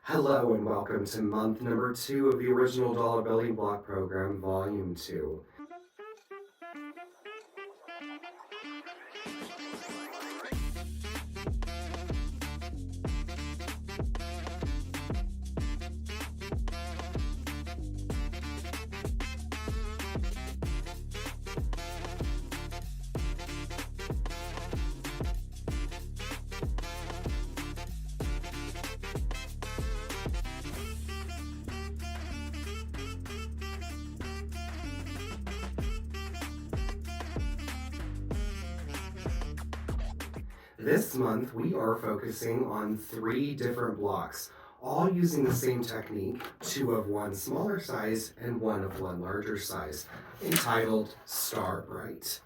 Hello and welcome to month number 2 of the original Dollar Building Block Program, Volume 2. This month we are focusing on 3 different blocks, all using the same technique, 2 of one smaller size and 1 of one larger size, entitled Star Bright.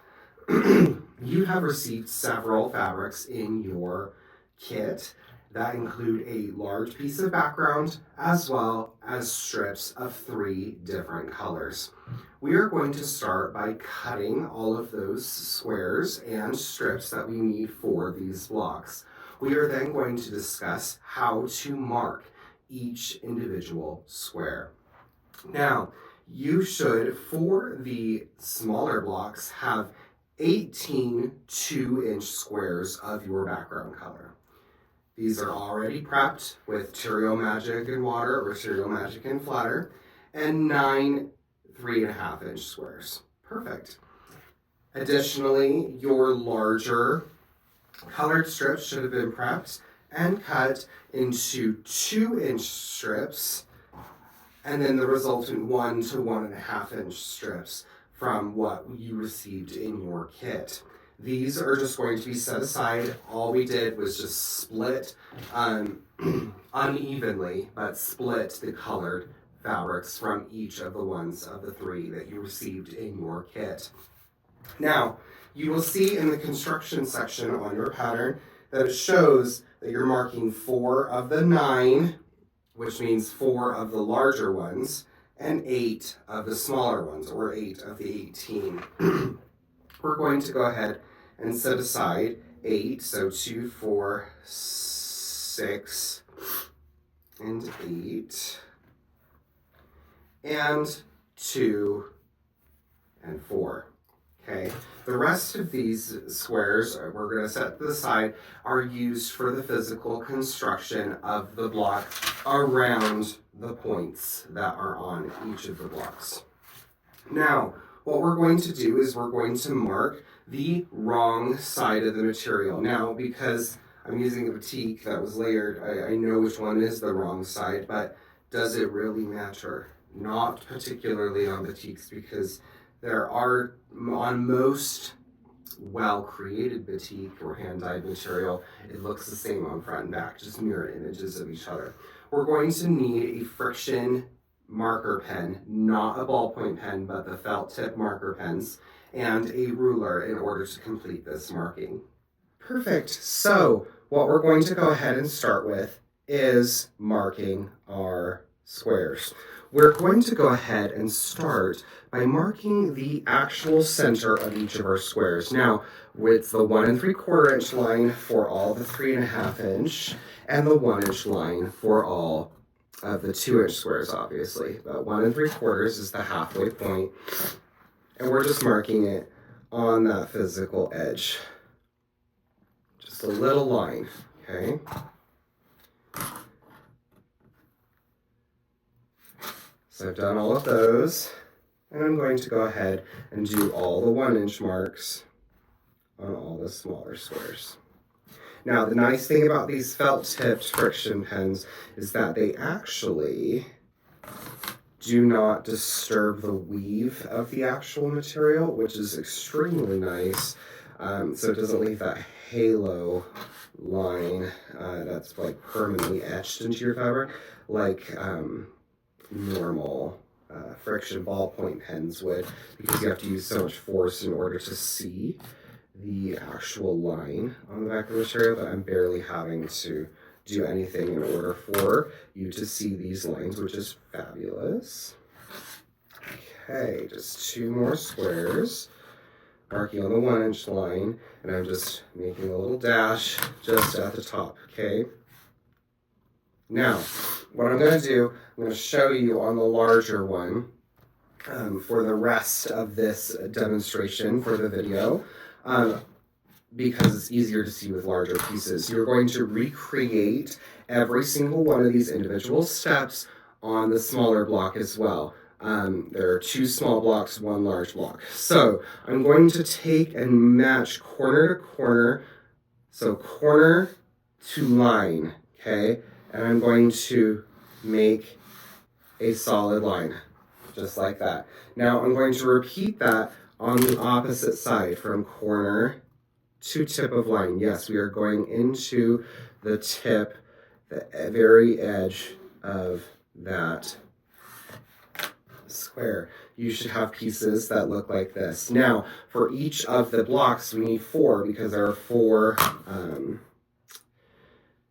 You have received several fabrics in your kit that include a large piece of background as well as strips of 3 different colors. We are going to start by cutting all of those squares and strips that we need for these blocks. We are then going to discuss how to mark each individual square. Now, you should, for the smaller blocks, have 18 2-inch squares of your background color. These are already prepped with Terrio Magic and Water or Terrio Magic and Flatter, and 9 3.5-inch squares. Perfect. Additionally, your larger colored strips should have been prepped and cut into 2-inch strips, and then the resultant 1 to 1.5-inch strips from what you received in your kit. These are just going to be set aside. All we did was just split unevenly, but split the colored fabrics from each of the ones of the 3 that you received in your kit. Now, you will see in the construction section on your pattern that it shows that you're marking 4 of the 9, which means 4 of the larger ones, and 8 of the smaller ones, or 8 of the 18. We're going to go ahead and set aside 8, so 2, 4, 6, and 8, and 2, and 4. Okay, the rest of these squares we're going to set to the side are used for the physical construction of the block around the points that are on each of the blocks. Now, what we're going to do is we're going to mark the wrong side of the material. Now, because I'm using a batik that was layered, I know which one is the wrong side, but does it really matter? Not particularly on batiks, because there are, on most well-created batik or hand-dyed material, it looks the same on front and back, just mirror images of each other. We're going to need a friction marker pen, not a ballpoint pen, but the felt tip marker pens, and a ruler in order to complete this marking. Perfect. So what we're going to go ahead and start with is marking our squares. We're going to go ahead and start by marking the actual center of each of our squares. Now, with the 1 3/4-inch line for all the 3.5-inch, and the 1-inch line for all of the 2-inch squares, obviously. But 1 3/4 is the halfway point, and we're just marking it on that physical edge. Just a little line, okay? So I've done all of those, and I'm going to go ahead and do all the 1-inch marks on all the smaller squares. Now, the nice thing about these felt-tipped friction pens is that they actually do not disturb the weave of the actual material, which is extremely nice. So it doesn't leave that halo line that's like permanently etched into your fabric, like normal friction ballpoint pens would, because you have to use so much force in order to see the actual line on the back of the material, but I'm barely having to do anything in order for you to see these lines, which is fabulous. Okay, just 2 more squares, marking on the 1-inch line, and I'm just making a little dash just at the top, okay? Now, what I'm going to do, I'm going to show you on the larger one for the rest of this demonstration for the video. Because it's easier to see with larger pieces. You're going to recreate every single one of these individual steps on the smaller block as well. There are 2 small blocks, 1 large block. So I'm going to take and match corner to corner, so corner to line, okay? And I'm going to make a solid line, just like that. Now I'm going to repeat that on the opposite side from corner to tip of line. Yes, we are going into the tip, the very edge of that square. You should have pieces that look like this. Now, for each of the blocks, we need 4 because there are 4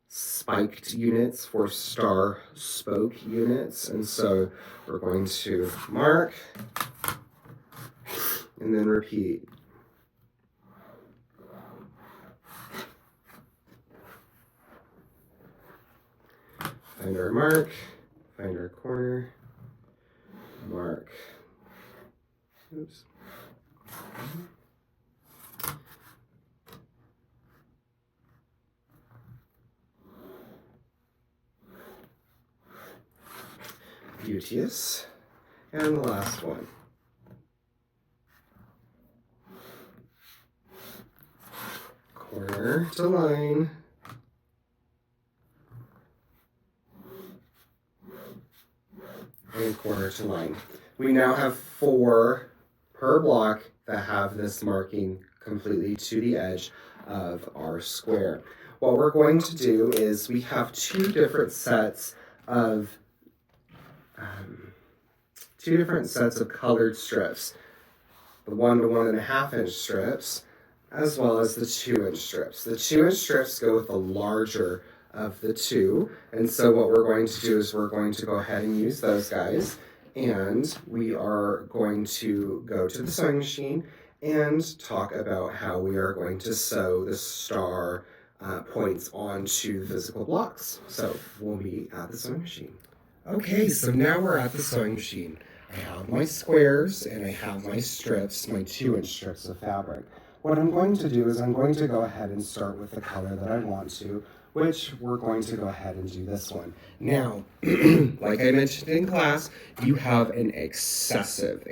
spiked units, 4 star spoke units. And so we're going to mark and then repeat. Find our mark, find our corner, mark. Oops. Beauteous. And the last one. Corner to line. And corner to line. We now have 4 per block that have this marking completely to the edge of our square. What we're going to do is we have 2 different sets of colored strips. The 1 to 1.5 inch strips, as well as the 2 inch strips. The 2 inch strips go with the larger of the 2, and so what we're going to do is we're going to go ahead and use those guys, and we are going to go to the sewing machine and talk about how we are going to sew the star points onto the physical blocks. So we'll be at the sewing machine. Okay, so now we're at the sewing machine. I have my squares and I have my strips, my 2 inch strips of fabric. What I'm going to do is I'm going to go ahead and start with the color that I want to, which we're going to go ahead and do this one. Now, like I mentioned in class, you have an excessive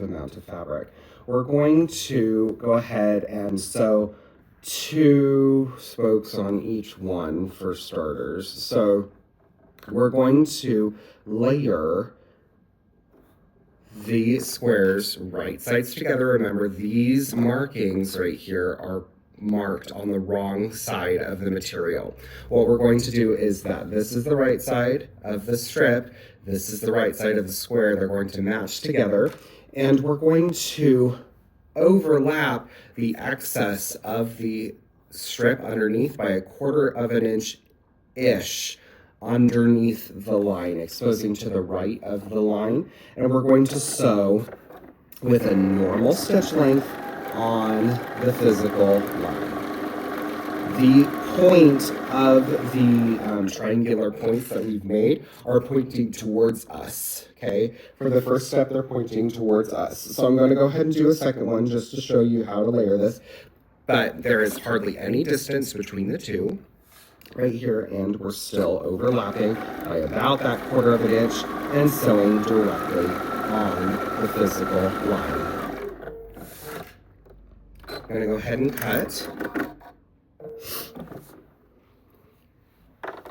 amount of fabric. We're going to go ahead and sew 2 spokes on each one for starters. So we're going to layer the squares right sides together. Remember, these markings right here are marked on the wrong side of the material. What we're going to do is that this is the right side of the strip, this is the right side of the square. They're going to match together, and we're going to overlap the excess of the strip underneath by 1/4 inch-ish underneath the line, exposing to the right of the line, and we're going to sew with a normal stitch length on the physical line. The point of the triangular points that we've made are pointing towards us, okay? For the first step, they're pointing towards us. So I'm going to go ahead and do a second one just to show you how to layer this, but there is hardly any distance between the 2 right here, and we're still overlapping by about that 1/4 inch and sewing directly on the physical line. I'm going to go ahead and cut,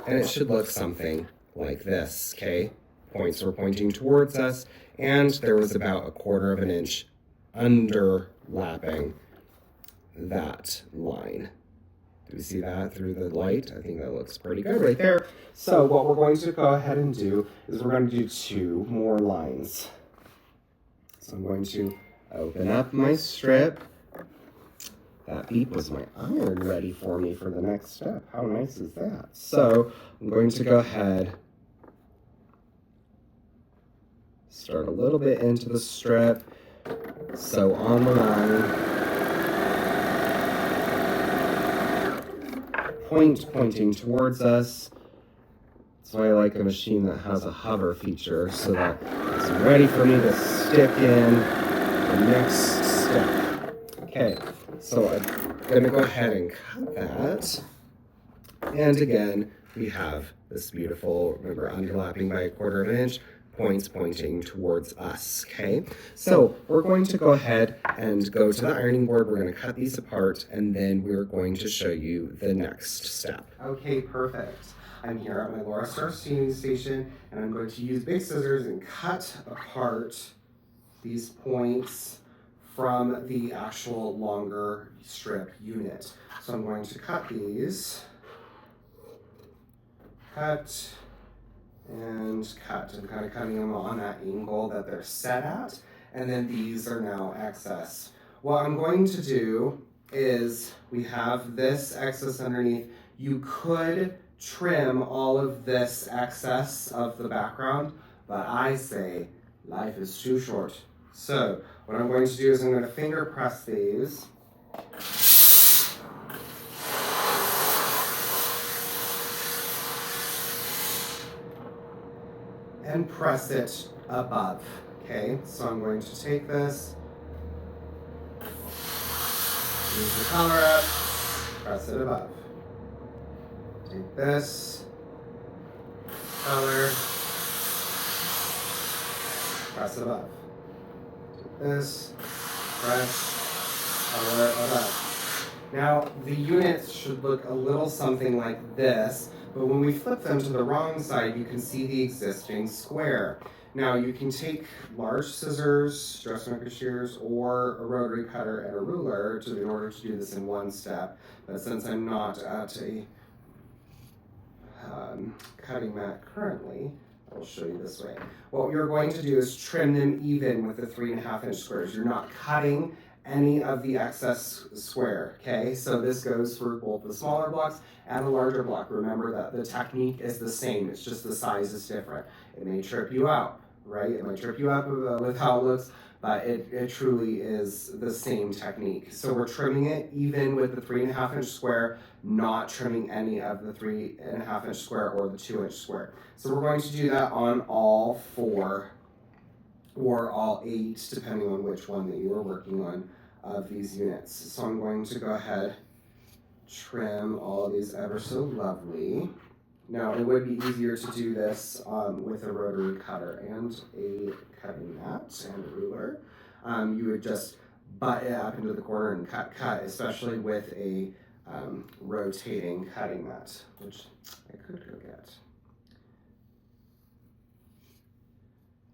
and it should look something like this, okay? Points were pointing towards us, and there was about 1/4 inch underlapping that line. Do we see that through the light? I think that looks pretty good right there. So what we're going to go ahead and do is we're going to do 2 more lines. So I'm going to open up my strip. That beep was my iron ready for me for the next step. How nice is that? So I'm going to go ahead, start a little bit into the strip, sew on the line, pointing towards us, So I like a machine that has a hover feature so that it's ready for me to stick in the next step. Okay, so I'm gonna go ahead and cut that. And again, we have this beautiful, remember, underlapping by 1/4 of an inch, points pointing towards us, okay? So we're going to go ahead and go to the ironing board. We're going to cut these apart, and then we're going to show you the next step. Okay, perfect. I'm here at my Laura Star steaming station, and I'm going to use big scissors and cut apart these points from the actual longer strip unit. So I'm going to cut these. Cut and cut. I'm kind of cutting them on that angle that they're set at, and then these are now excess. What I'm going to do is we have this excess underneath. You could trim all of this excess of the background, but I say life is too short. So what I'm going to do is I'm going to finger press these. And press it above, okay? So I'm going to take this, use the color up, press it above. Take this, color, press above. Take this, press, color above. Now, the units should look a little something like this, but when we flip them to the wrong side, you can see the existing square. Now you can take large scissors, dressmaker shears, or a rotary cutter and a ruler in order to do this in one step. But since I'm not at a cutting mat currently, I'll show you this way. What you're going to do is trim them even with the 3.5 inch squares. You're not cutting any of the excess square, okay? So this goes for both the smaller blocks and the larger block. Remember that the technique is the same, it's just the size is different. It may trip you out, right? It might trip you up with how it looks, but it truly is the same technique. So we're trimming it even with the 3.5 inch square, not trimming any of the 3.5 inch square or the 2 inch square. So we're going to do that on all 4 or all 8, depending on which one that you are working on of these units. So I'm going to go ahead, trim all of these ever so lovely. Now it would be easier to do this with a rotary cutter and a cutting mat and a ruler. You would just butt it up into the corner and cut, especially with a rotating cutting mat, which I could go get.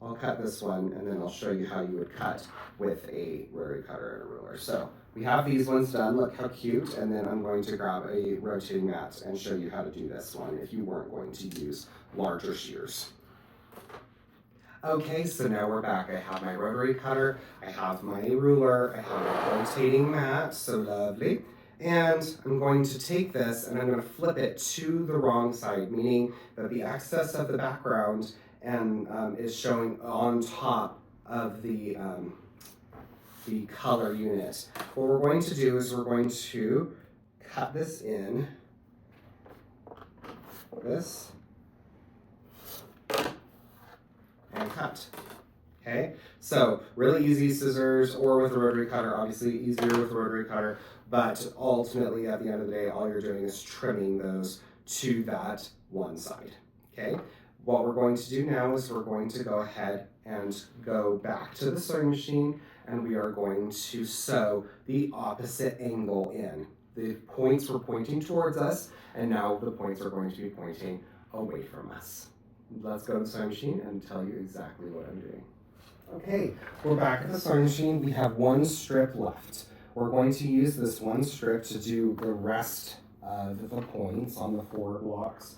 I'll cut this one, and then I'll show you how you would cut with a rotary cutter and a ruler. So we have these ones done. Look how cute. And then I'm going to grab a rotating mat and show you how to do this one if you weren't going to use larger shears. Okay, so now we're back. I have my rotary cutter, I have my ruler, I have a rotating mat, so lovely. And I'm going to take this and I'm going to flip it to the wrong side, meaning that the excess of the background and is showing on top of the color unit. What we're going to do is we're going to cut this in, this, and cut. Okay, so really easy scissors or with a rotary cutter, obviously easier with a rotary cutter, but ultimately at the end of the day, all you're doing is trimming those to that one side. Okay. What we're going to do now is we're going to go ahead and go back to the sewing machine and we are going to sew the opposite angle in. The points were pointing towards us and now the points are going to be pointing away from us. Let's go to the sewing machine and tell you exactly what I'm doing. Okay, we're back at the sewing machine. We have one strip left. We're going to use this one strip to do the rest of the points on the 4 blocks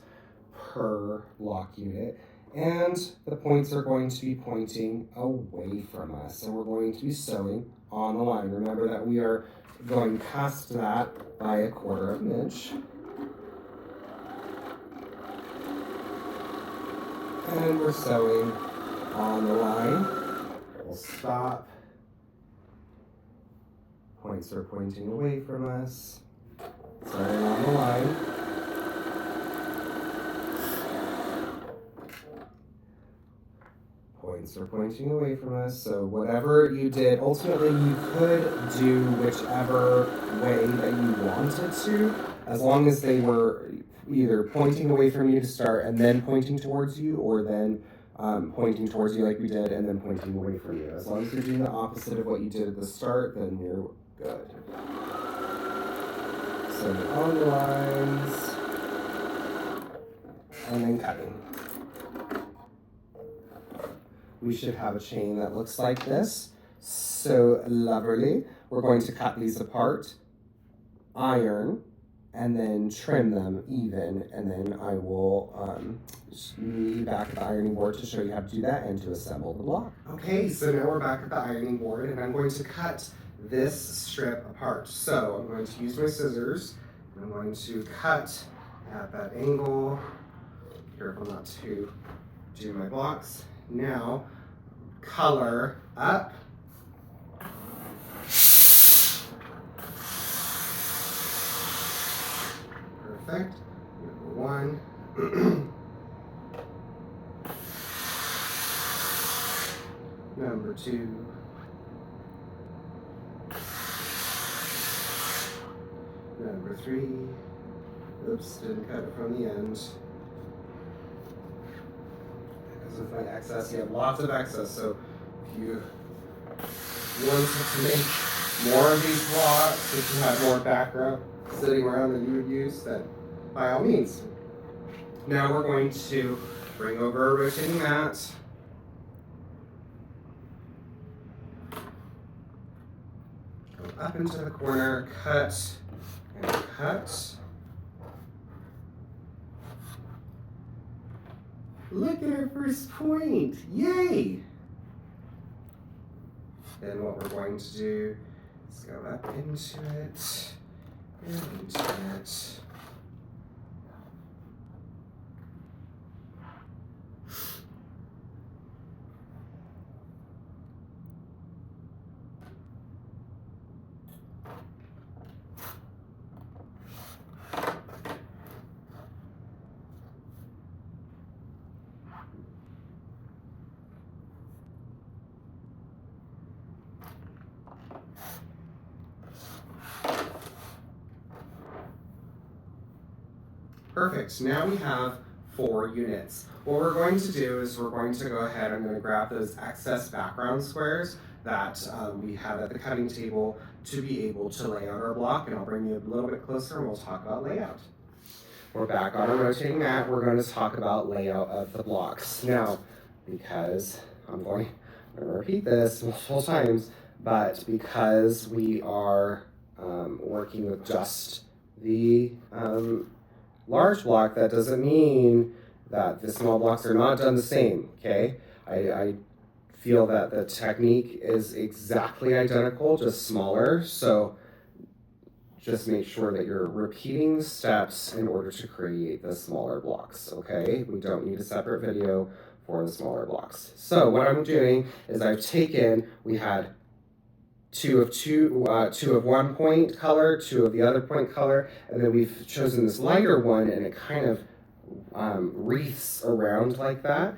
per block unit, and the points are going to be pointing away from us, and we're going to be sewing on the line. Remember that we are going past that by 1/4 of an inch, and we're sewing on the line. We'll stop. Points are pointing away from us. Sewing on the line. points are pointing away from us. So whatever you did, ultimately you could do whichever way that you wanted to, as long as they were either pointing away from you to start and then pointing towards you, or then pointing towards you like we did and then pointing away from you. As long as you're doing the opposite of what you did at the start, then you're good. So on the lines, and then cutting. We should have a chain that looks like this. So lovely. We're going to cut these apart, iron, and then trim them even, and then I will meet you back at the ironing board to show you how to do that and to assemble the block. Okay, so now we're back at the ironing board, and I'm going to cut this strip apart. So I'm going to use my scissors, and I'm going to cut at that angle. Careful not to do my blocks. Now, color up. Perfect. Number one. Number two. Number three. Oops, didn't cut it from the end. Because of my excess, you have lots of excess, so if you wanted to make more of these blocks, if you have more background sitting around that you would use, then by all means. Now we're going to bring over a rotating mat. Go up into the corner, cut and cut. Look at our first point, yay! Then what we're going to do is go up into it, and into it. Perfect, now we have 4 units. What we're going to do is we're going to go ahead, I'm going to grab those excess background squares that we had at the cutting table to be able to lay out our block, and I'll bring you a little bit closer and we'll talk about layout. We're back on a rotating mat, we're going to talk about layout of the blocks. Now, because I'm going to repeat this multiple times, but because we are working with just the large block, that doesn't mean that the small blocks are not done the same, okay? I feel that the technique is exactly identical, just smaller, so just make sure that you're repeating steps in order to create the smaller blocks, okay? We don't need a separate video for the smaller blocks. So what I'm doing is we had two of one point color, 2 of the other point color, and then we've chosen this lighter one, and it kind of wreaths around like that.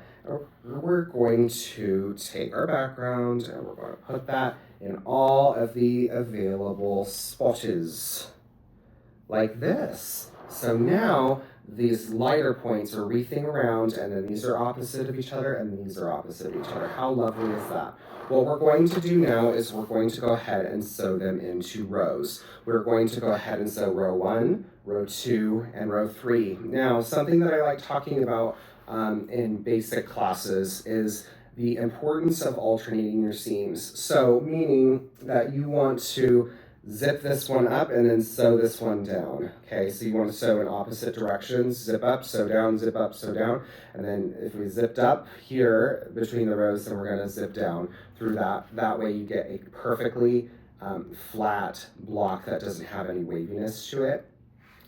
We're going to take our background and we're going to put that in all of the available spots, like this. So now these lighter points are wreathing around, and then these are opposite of each other, and these are opposite of each other. How lovely is that? What we're going to do now is we're going to go ahead and sew them into rows. We're going to go ahead and sew row 1, row 2, and row 3. Now, something that I like talking about in basic classes is the importance of alternating your seams. So, meaning that you want to zip this one up and then sew this one down. Okay, so you want to sew in opposite directions, zip up, sew down, and then if we zipped up here between the rows, then we're going to zip down through that. That way you get a perfectly flat block that doesn't have any waviness to it,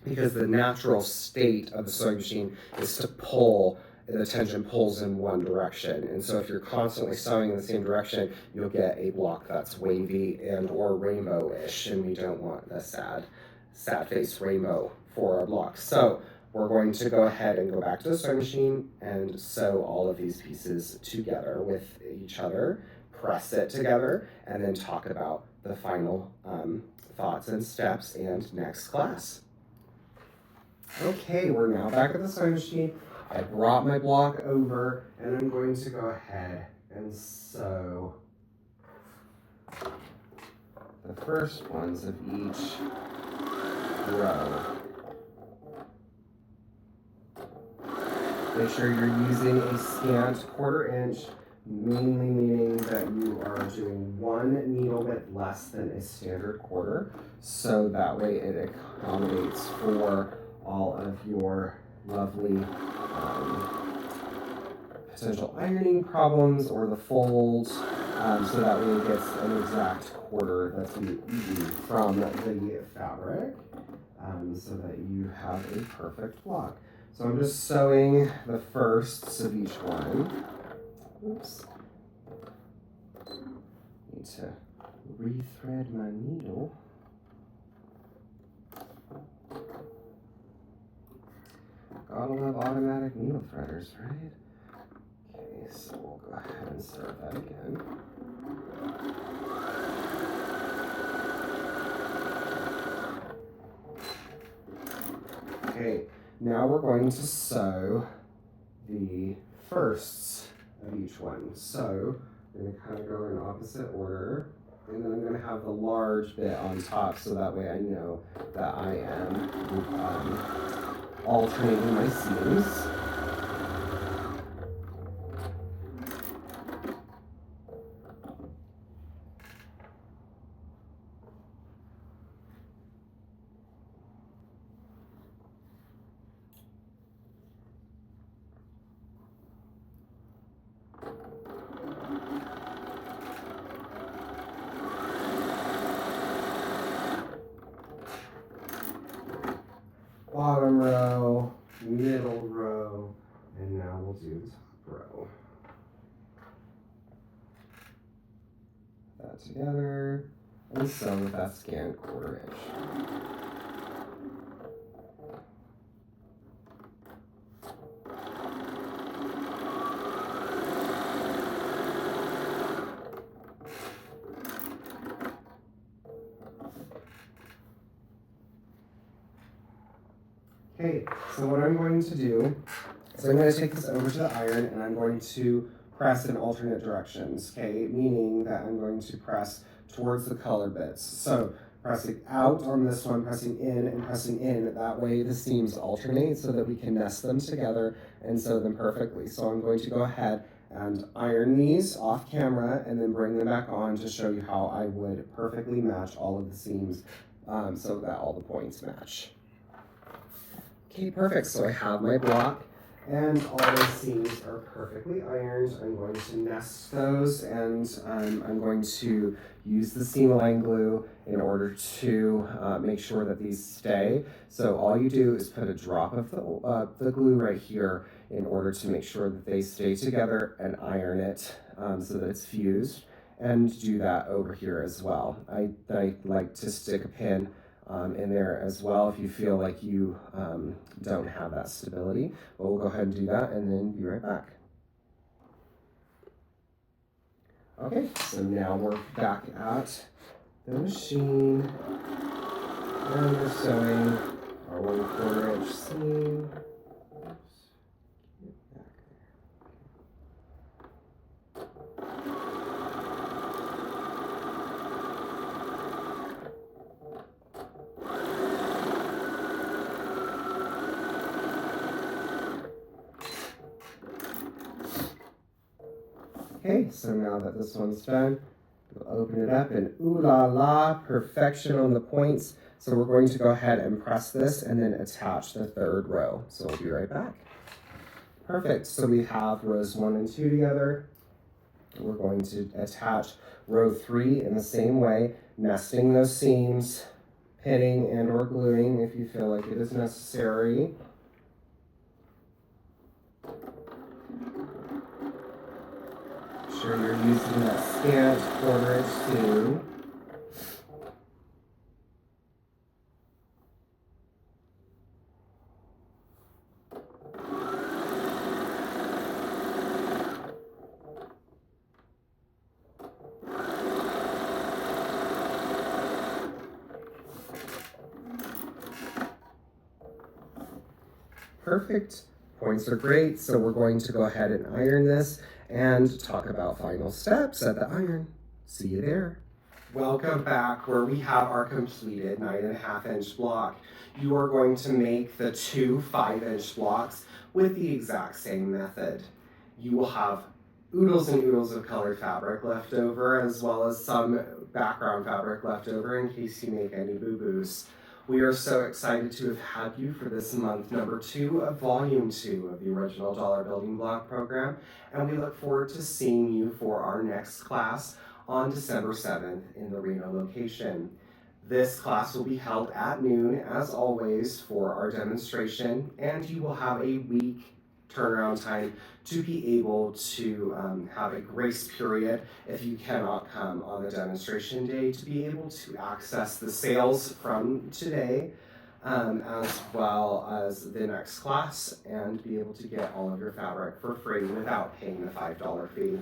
because the natural state of the sewing machine is to pull. The tension pulls in one direction, and so if you're constantly sewing in the same direction, you'll get a block that's wavy and or rainbow-ish, and we don't want the sad face rainbow for our block. So we're going to go ahead and go back to the sewing machine and sew all of these pieces together with each other, press it together, and then talk about the final thoughts and steps and next class. Okay, we're now back at the sewing machine. I brought my block over, and I'm going to go ahead and sew the first ones of each row. Make sure you're using a scant 1/4 inch, mainly meaning that you are doing one needle bit less than a standard 1/4, so that way it accommodates for all of your lovely potential ironing problems or the folds, so that way it gets an exact 1/4 that's easy from the fabric, so that you have a perfect block. So I'm just sewing the firsts of each one. Oops. Need to rethread my needle. Gotta love automatic needle threaders, right? Okay, so we'll go ahead and start that again. Okay, now we're going to sew the firsts of each one. So I'm going to kind of go in opposite order, and then I'm going to have the large bit on top, so that way I know that I am alternating my seams. Bottom row, middle row, and now we'll do top row. Put that together and sew with that scant 1/4 inch. Okay, so what I'm going to do is I'm going to take this over to the iron, and I'm going to press in alternate directions, okay? Meaning that I'm going to press towards the color bits. So pressing out on this one, pressing in and pressing in. That way the seams alternate so that we can nest them together and sew them perfectly. So I'm going to go ahead and iron these off camera and then bring them back on to show you how I would perfectly match all of the seams so that all the points match. Okay, perfect. So I have my block and all the seams are perfectly ironed. I'm going to nest those, and I'm going to use the seam line glue in order to make sure that these stay. So all you do is put a drop of the glue right here in order to make sure that they stay together, and iron it so that it's fused, and do that over here as well. I like to stick a pin in there as well if you feel like you don't have that stability. But we'll go ahead and do that and then be right back. Okay, so now we're back at the machine and we're sewing our 1/4 inch seam. Okay, so now that this one's done, we'll open it up and ooh la la, perfection on the points. So we're going to go ahead and press this and then attach the 3rd row. So we'll be right back. Perfect, so we have rows 1 and 2 together. We're going to attach row 3 in the same way, nesting those seams, pinning and or gluing if you feel like it is necessary. Sure you're using that scant 1/4 inch seam. Perfect. Points are great. So we're going to go ahead and iron this and talk about final steps at the iron. See you there. Welcome back where we have our completed 9.5-inch block. You are going to make the 2 5-inch blocks with the exact same method. You will have oodles and oodles of colored fabric left over, as well as some background fabric left over in case you make any boo-boos. We are so excited to have had you for this month number 2 of volume 2 of the original Dollar Building Block program, and we look forward to seeing you for our next class on December 7th in the Reno location. This class will be held at noon, as always, for our demonstration, and you will have a week turnaround time to be able to have a grace period if you cannot come on the demonstration day, to be able to access the sales from today as well as the next class, and be able to get all of your fabric for free without paying the $5 fee.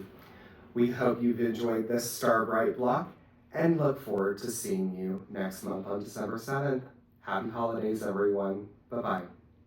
We hope you've enjoyed this Star Bright block and look forward to seeing you next month on December 7th. Happy holidays, everyone. Bye-bye.